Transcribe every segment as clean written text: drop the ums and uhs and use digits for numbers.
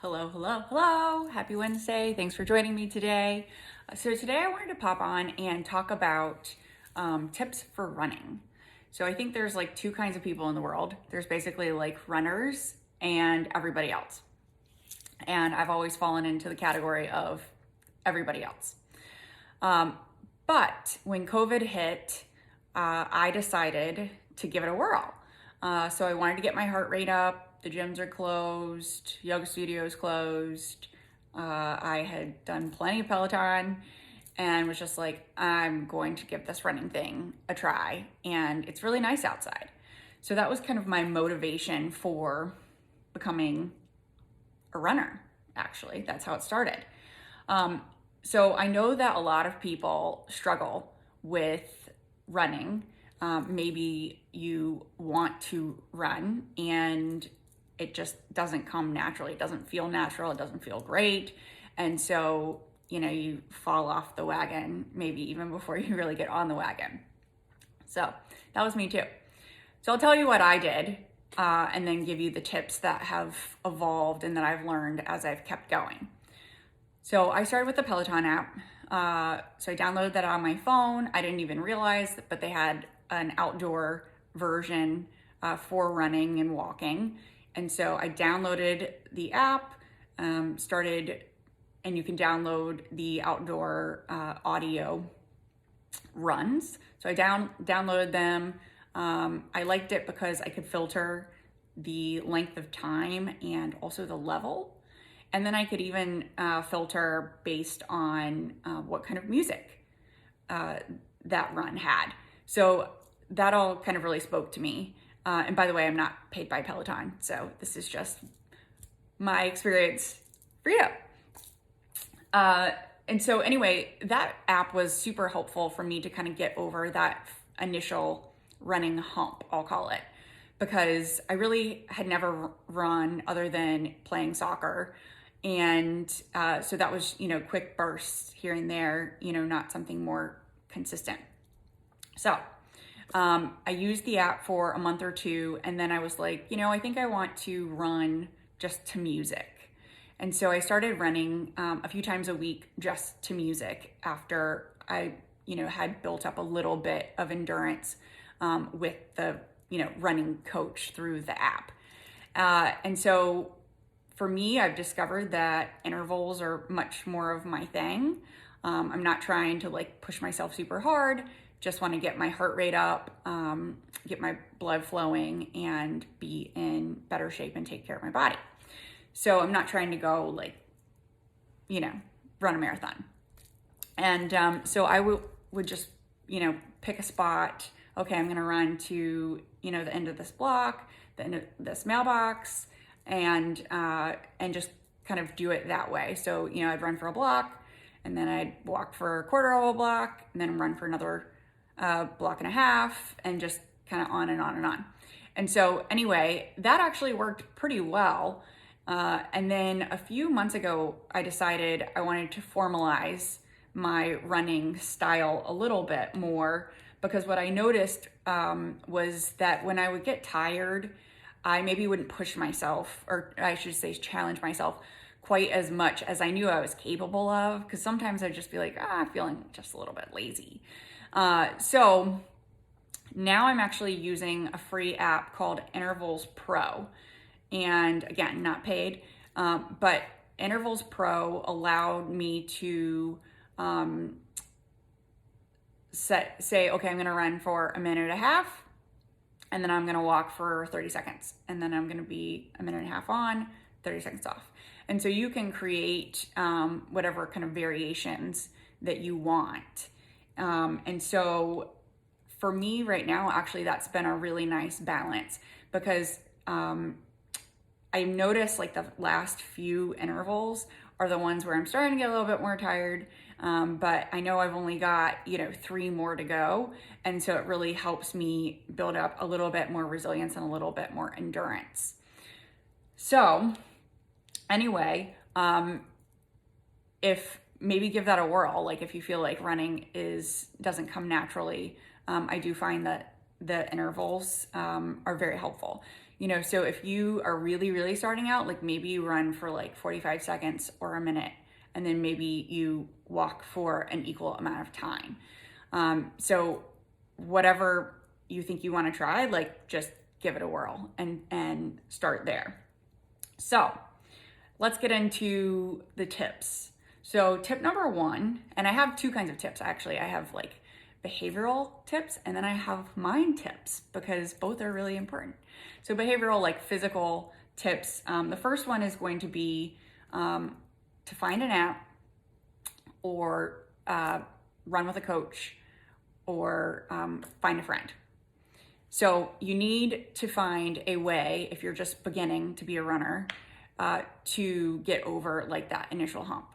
Hello, hello, hello. Happy Wednesday. Thanks for joining me today. So today I wanted to pop on and talk about tips for running. So I think there's like two kinds of people in the world. There's basically like runners and everybody else. And I've always fallen into the category of everybody else. But when COVID hit, I decided to give it a whirl. So I wanted to get my heart rate up. The gyms are closed, yoga studios closed. I had done plenty of Peloton and was just like, I'm going to give this running thing a try. And it's really nice outside. So that was kind of my motivation for becoming a runner, actually. That's how it started. So I know that a lot of people struggle with running. Maybe you want to run and it just doesn't come naturally. It doesn't feel natural. It doesn't feel great. And so, you fall off the wagon, maybe even before you really get on the wagon. So that was me too. So I'll tell you what I did and then give you the tips that have evolved and that I've learned as I've kept going. So I started with the Peloton app. So I downloaded that on my phone. I didn't even realize, but they had an outdoor version for running and walking. And so I downloaded the app, and you can download the outdoor audio runs. So I downloaded them. I liked it because I could filter the length of time and also the level. And then I could even filter based on what kind of music that run had. So that all kind of really spoke to me. And by the way, I'm not paid by Peloton, so this is just my experience for you. And so anyway, that app was super helpful for me to kind of get over that initial running hump, I'll call it, because I really had never run other than playing soccer. And so that was, quick bursts here and there, not something more consistent. So I used the app for a month or two, and then I was like, I think I want to run just to music. And so I started running a few times a week just to music after I, had built up a little bit of endurance with the, running coach through the app. And so for me, I've discovered that intervals are much more of my thing. I'm not trying to push myself super hard, just want to get my heart rate up, get my blood flowing, and be in better shape and take care of my body. So I'm not trying to go run a marathon. And so I would just, pick a spot. Okay, I'm going to run to, the end of this block, the end of this mailbox, and just kind of do it that way. So, I'd run for a block, and then I'd walk for a quarter of a block, and then run for another block and a half, and just kind of on and on and on. And so anyway, that actually worked pretty well. And then a few months ago, I decided I wanted to formalize my running style a little bit more, because what I noticed was that when I would get tired, I maybe wouldn't push myself, or I should say challenge myself quite as much as I knew I was capable of, because sometimes I'd just be like, I'm feeling just a little bit lazy. So now I'm actually using a free app called Intervals Pro. And again, not paid, but Intervals Pro allowed me to say, okay, I'm going to run for a minute and a half, and then I'm going to walk for 30 seconds. And then I'm going to be a minute and a half on, 30 seconds off. And so you can create whatever kind of variations that you want. And so for me right now, actually, that's been a really nice balance, because I noticed the last few intervals are the ones where I'm starting to get a little bit more tired. But I know I've only got, 3 more to go. And so it really helps me build up a little bit more resilience and a little bit more endurance. So anyway, if maybe give that a whirl, if you feel like running doesn't come naturally, I do find that the intervals are very helpful. So if you are really, really starting out, like maybe you run for like 45 seconds or a minute, and then maybe you walk for an equal amount of time. So whatever you think you want to try, like just give it a whirl and start there. So let's get into the tips. So tip number one, and I have two kinds of tips actually. I have like behavioral tips, and then I have mind tips because both are really important. So behavioral, like physical tips. The first one is going to be to find an app or run with a coach or find a friend. So you need to find a way, if you're just beginning to be a runner, to get over like that initial hump.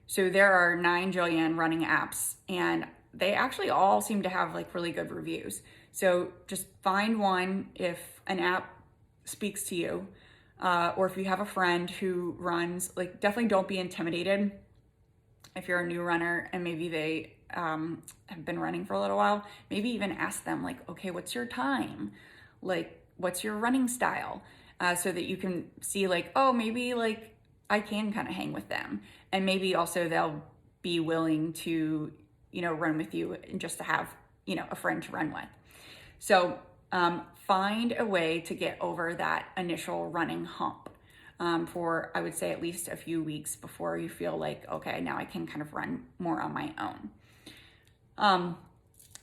So there are 9 jillion running apps, and they actually all seem to have like really good reviews. So just find one if an app speaks to you, or if you have a friend who runs, like definitely don't be intimidated if you're a new runner and maybe they have been running for a little while. Maybe even ask them like, okay, what's your time? Like, what's your running style? So that you can see like, oh, maybe like I can kind of hang with them. And maybe also they'll be willing to, run with you and just to have, a friend to run with. So find a way to get over that initial running hump for, I would say, at least a few weeks before you feel like, okay, now I can kind of run more on my own.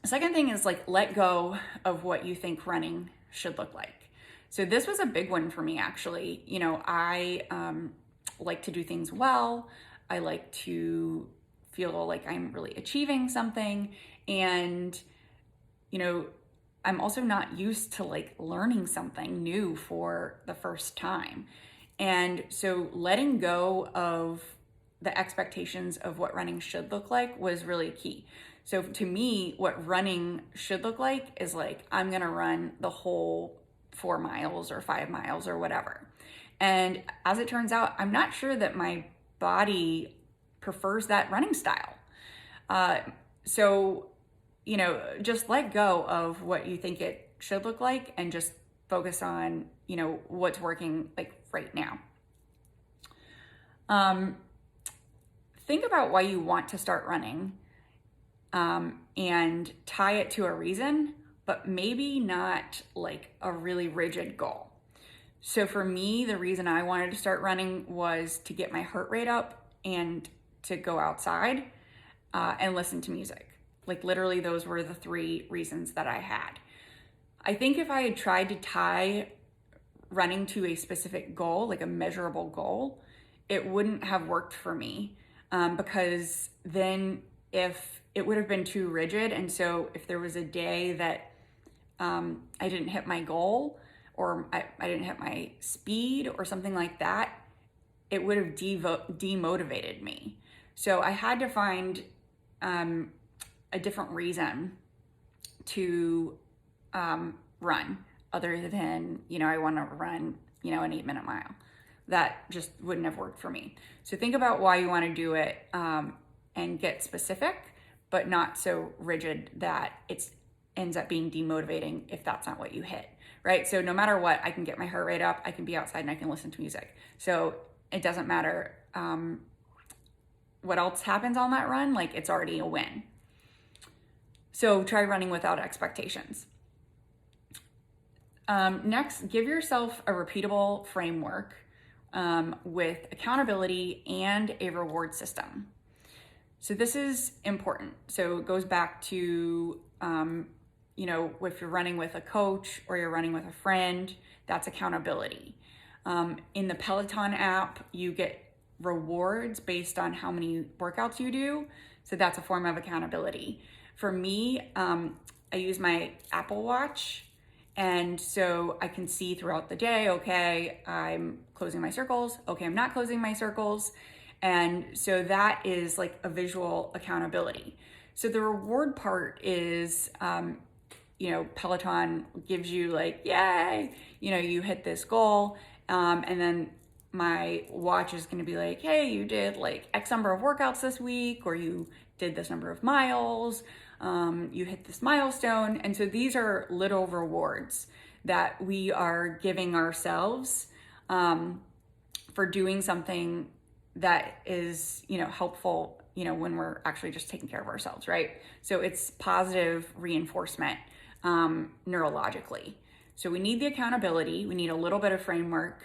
Second thing is like, let go of what you think running should look like. So this was a big one for me, actually. I like to do things well. I like to feel like I'm really achieving something. And, I'm also not used to like learning something new for the first time. And so letting go of the expectations of what running should look like was really key. So to me, what running should look like is like, I'm gonna run the whole 4 miles or 5 miles or whatever. And as it turns out, I'm not sure that my body prefers that running style. So, just let go of what you think it should look like and just focus on, what's working like right now. Think about why you want to start running and tie it to a reason, but maybe not like a really rigid goal. So for me, the reason I wanted to start running was to get my heart rate up and to go outside and listen to music. Like literally those were the 3 reasons that I had. I think if I had tried to tie running to a specific goal, like a measurable goal, it wouldn't have worked for me because then if it would have been too rigid. And so if there was a day that I didn't hit my goal or I didn't hit my speed or something like that, it would have demotivated me. So I had to find a different reason to run other than, I want to run, an 8-minute mile. That just wouldn't have worked for me. So think about why you want to do it and get specific, but not so rigid that it ends up being demotivating if that's not what you hit, right? So no matter what, I can get my heart rate up, I can be outside and I can listen to music. So it doesn't matter what else happens on that run, like it's already a win. So try running without expectations. Next, give yourself a repeatable framework with accountability and a reward system. So this is important. So it goes back to, if you're running with a coach or you're running with a friend, that's accountability. In the Peloton app, you get rewards based on how many workouts you do. So that's a form of accountability. For me, I use my Apple Watch. And so I can see throughout the day, okay, I'm closing my circles. Okay, I'm not closing my circles. And so that is like a visual accountability. So the reward part is, Peloton gives you like, yay, you hit this goal. And then my watch is going to be like, hey, you did like X number of workouts this week, or you did this number of miles, you hit this milestone. And so these are little rewards that we are giving ourselves for doing something that is, helpful, when we're actually just taking care of ourselves, right? So it's positive reinforcement neurologically. So we need the accountability, we need a little bit of framework.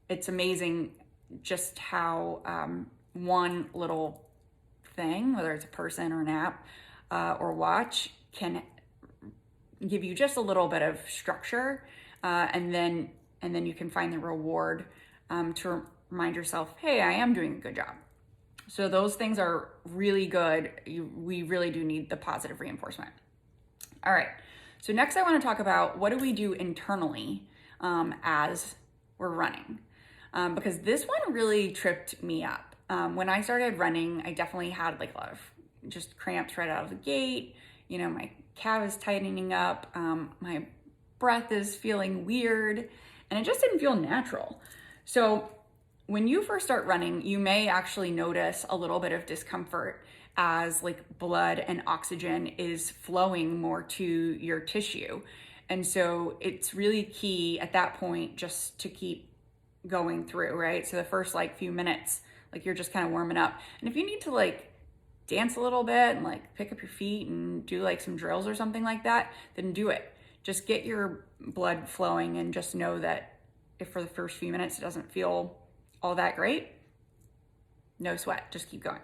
It's amazing just how one little thing, whether it's a person or an app or watch, can give you just a little bit of structure, and then you can find the reward to remind yourself, hey, I am doing a good job. So those things are really good. We really do need the positive reinforcement. All right. So next I want to talk about what do we do internally as we're running, because this one really tripped me up. When I started running, I definitely had like a lot of just cramps right out of the gate. My calf is tightening up. My breath is feeling weird, and it just didn't feel natural. So when you first start running, you may actually notice a little bit of discomfort as like blood and oxygen is flowing more to your tissue. And so it's really key at that point just to keep going through, right? So the first like few minutes, like you're just kind of warming up. And if you need to like dance a little bit and like pick up your feet and do like some drills or something like that, then do it. Just get your blood flowing, and just know that if for the first few minutes it doesn't feel all that great, no sweat, just keep going.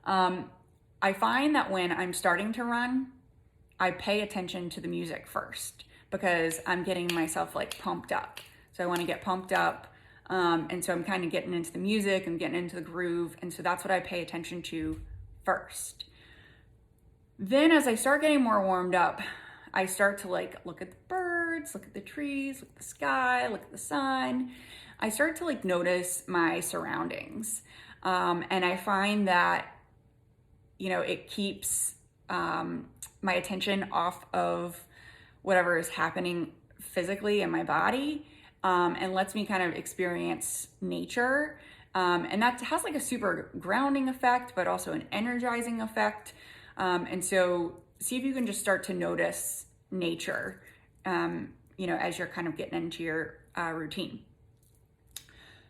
I find that when I'm starting to run, I pay attention to the music first because I'm getting myself like pumped up. So I want to get pumped up. And so I'm kind of getting into the music, I'm getting into the groove. And so that's what I pay attention to first. Then as I start getting more warmed up, I start to like look at the birds, look at the trees, look at the sky, look at the sun. I start to like notice my surroundings. And I find that, it keeps my attention off of whatever is happening physically in my body, and lets me kind of experience nature. And that has like a super grounding effect, but also an energizing effect. And so see if you can just start to notice nature, as you're kind of getting into your routine.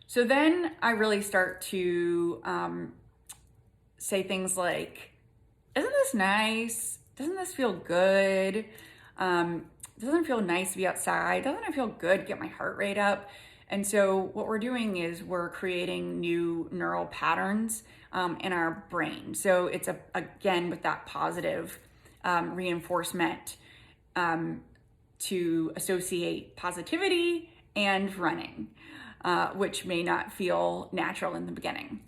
So then I really start to say things like, isn't this nice? Doesn't this feel good? Doesn't it feel nice to be outside? Doesn't it feel good to get my heart rate up? And so what we're doing is we're creating new neural patterns in our brain. So it's again with that positive reinforcement to associate positivity and running, which may not feel natural in the beginning.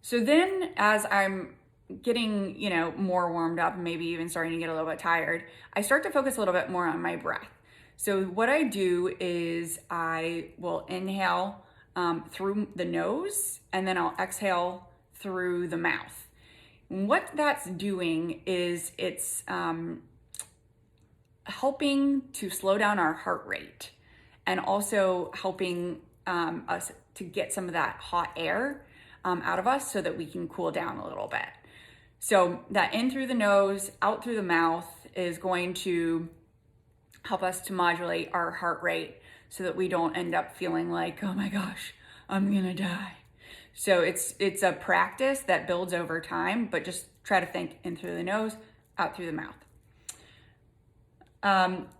So then as I'm getting, more warmed up, maybe even starting to get a little bit tired, I start to focus a little bit more on my breath. So what I do is I will inhale through the nose, and then I'll exhale through the mouth. And what that's doing is it's helping to slow down our heart rate, and also helping us to get some of that hot air out of us so that we can cool down a little bit. So that in through the nose, out through the mouth is going to help us to modulate our heart rate so that we don't end up feeling like, oh my gosh, I'm gonna die. So it's a practice that builds over time, but just try to think in through the nose, out through the mouth.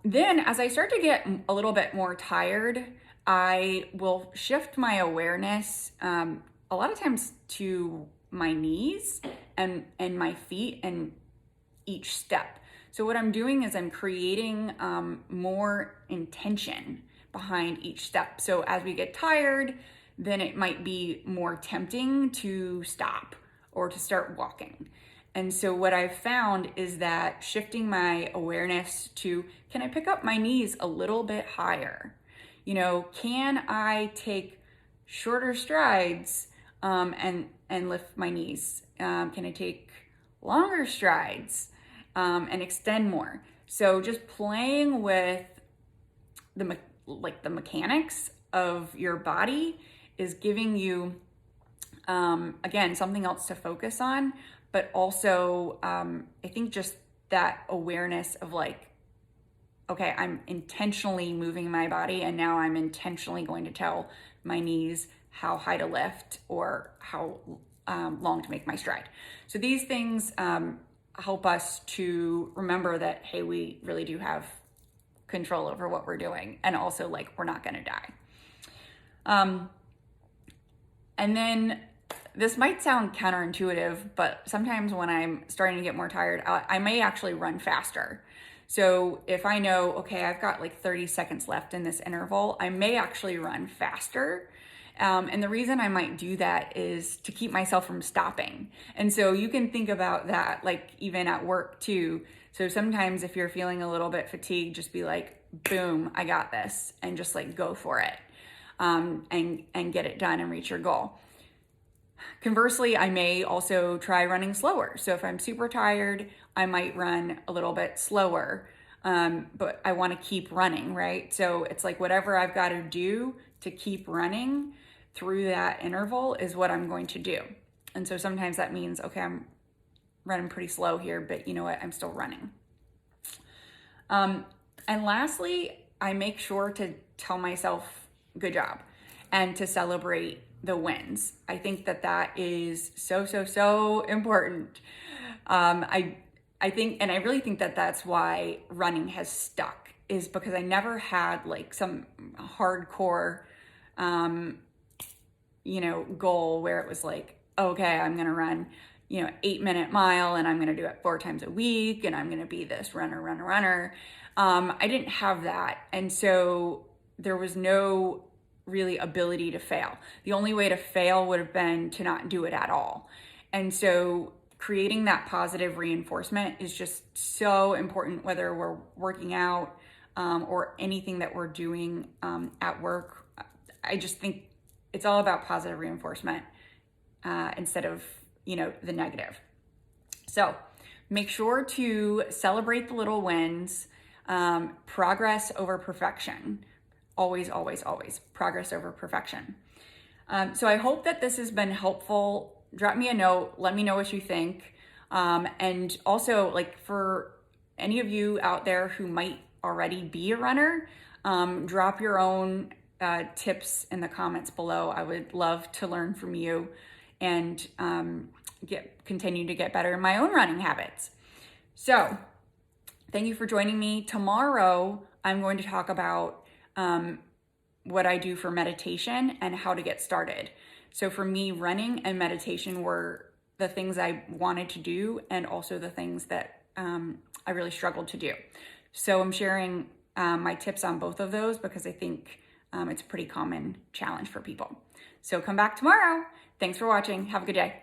Then as I start to get a little bit more tired, I will shift my awareness a lot of times to my knees and my feet and each step. So what I'm doing is I'm creating more intention behind each step. So as we get tired, then it might be more tempting to stop or to start walking. And so what I've found is that shifting my awareness to, can I pick up my knees a little bit higher? Can I take shorter strides and lift my knees? Can I take longer strides and extend more? So just playing with the mechanics of your body is giving you, again, something else to focus on, but also I think just that awareness of like, okay, I'm intentionally moving my body, and now I'm intentionally going to tell my knees how high to lift or how long to make my stride. So these things help us to remember that, hey, we really do have control over what we're doing, and also like we're not going to die. And then this might sound counterintuitive, but sometimes when I'm starting to get more tired, I may actually run faster. So if I know, okay, I've got like 30 seconds left in this interval, I may actually run faster. And the reason I might do that is to keep myself from stopping. And so you can think about that, like even at work too. So sometimes if you're feeling a little bit fatigued, just be like, boom, I got this, and just like go for it, and get it done and reach your goal. Conversely, I may also try running slower. So if I'm super tired, I might run a little bit slower, but I want to keep running, right? So it's like whatever I've got to do to keep running through that interval is what I'm going to do. And so sometimes that means, okay, I'm running pretty slow here, but you know what? I'm still running. And lastly, I make sure to tell myself good job and to celebrate the wins. I think that that is so important. I think, and I really think that that's why running has stuck, is because I never had like some hardcore, goal where it was like, okay, I'm going to run, 8-minute mile, and I'm going to do it 4 times a week, and I'm going to be this runner. I didn't have that. And so there was no really ability to fail. The only way to fail would have been to not do it at all. And so creating that positive reinforcement is just so important, whether we're working out or anything that we're doing at work. I just think it's all about positive reinforcement instead of, the negative. So make sure to celebrate the little wins, progress over perfection. Always progress over perfection. So I hope that this has been helpful. Drop me a note. Let me know what you think. And also, like, for any of you out there who might already be a runner, drop your own tips in the comments below. I would love to learn from you and continue to get better in my own running habits. So thank you for joining me. Tomorrow, I'm going to talk about what I do for meditation and how to get started. So for me, running and meditation were the things I wanted to do, and also the things that I really struggled to do. So I'm sharing my tips on both of those because I think it's a pretty common challenge for people. So come back tomorrow. Thanks for watching. Have a good day.